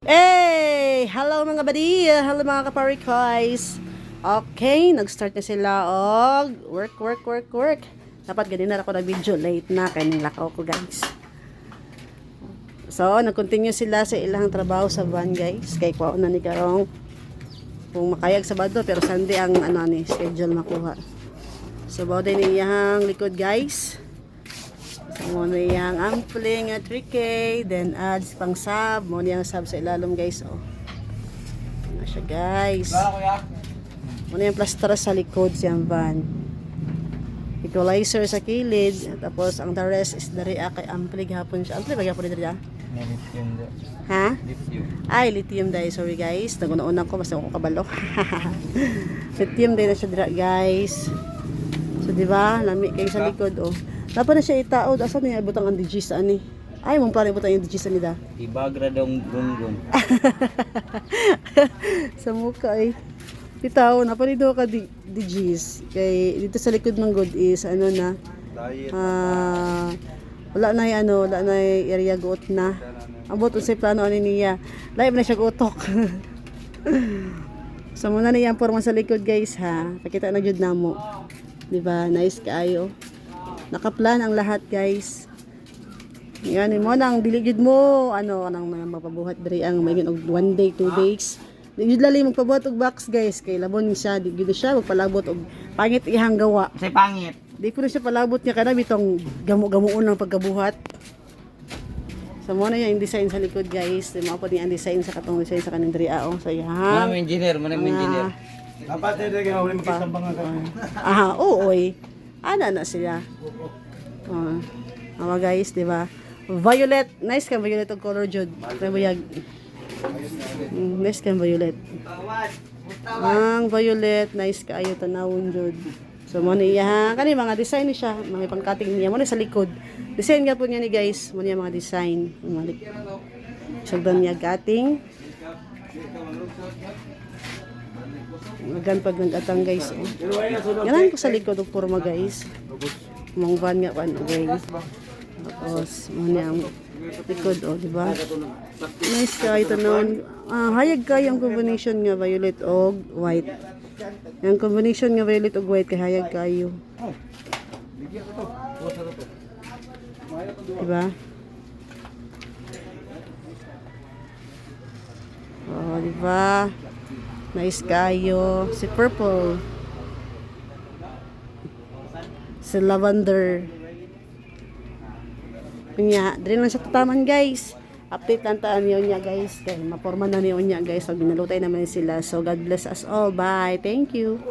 Hey! Hello mga badi! Hello mga kaparikoys! Okay, nag-start na sila og work. Dapat ganina ako nag-video late na kay ning lakaw ko guys. So, nag-continue sila sa ilang trabaho sa van guys. Kay kuha na ni karong kung makayag Sabado pero Sunday ang schedule makuha. So, bao din iyang likod guys. Muna yung ampling at 3K, then adds pang sub, muna yung sub sa ilalom guys, oh. Ano siya guys. Muna yung plaster sa likod siyang van. Equalizer sa kilid, tapos ang the rest is dari kay amplig hapon siya. Amplig bagay po rin dari Lithium da. Ha? Lithium. Ay, lithium dahil. Sorry guys, nagunaunan ko, basta ako kabalo. Lithium dahil na siya dira guys. So diba, lami kayo sa likod, oh. Dapat na siya itaod. Asa niya ibutang ang digis ani? Ay, mong plano ibutang yung digis ani da. Ibagra dong gunggong. Sa mukha ay. Itaw, napanido ka digis. Kay dito sa likod ng good is ano na. Wala na wala na area goot na. Ambot unsay plano ani niya. Live na siya utok. So muna na yung forma sa likod guys ha. Pakita na jud namo. Di ba? Nice kaayo. Nakaplan ang lahat guys. Yan mo nang diligid mo anang mapabuhat diri ang may 1 day 2 days. Digid lali magpabuhat og box guys kay labon siya digid siya magpalabot og pangit ihang gawa. Say pangit. Di ko siya palabot niya kada bitong gamo-gamuon lang pagkabuhat. So mo na yung design sa likod guys. Di mao pa ni ang design sa katong design sa kaning diri aong so yan. Engineer. Dapat din gawin makita mga oy. Ana na sila. Mga guys, di ba? Violet, nice ka violet og color jud. Bayag. Nice ka violet. Ang violet, nice ka ayo tanawon jud. So mo niya kani mga design ni siya, mga pang-cutting niya mo sa likod. Design nga po niya ni guys, mo niya mga design. Sagdan niya cutting. Magan pag nag-atang guys. Yan ko sa likod ng forma guys. Mong van nga pan guys. Tapos mo ang likod di ba? Nice kay tanon. Hayag kay ang combination nga violet og white. Ang combination nga violet og white kay hayag kayo. Diba? Diba? Nice kayo. Si purple. Si lavender. Kunya, dili lang sa tutaman guys. Update lang taan niyo niya guys. Kaya maporma na niyo niya guys. So ginalutay naman sila. So God bless us all. Bye. Thank you.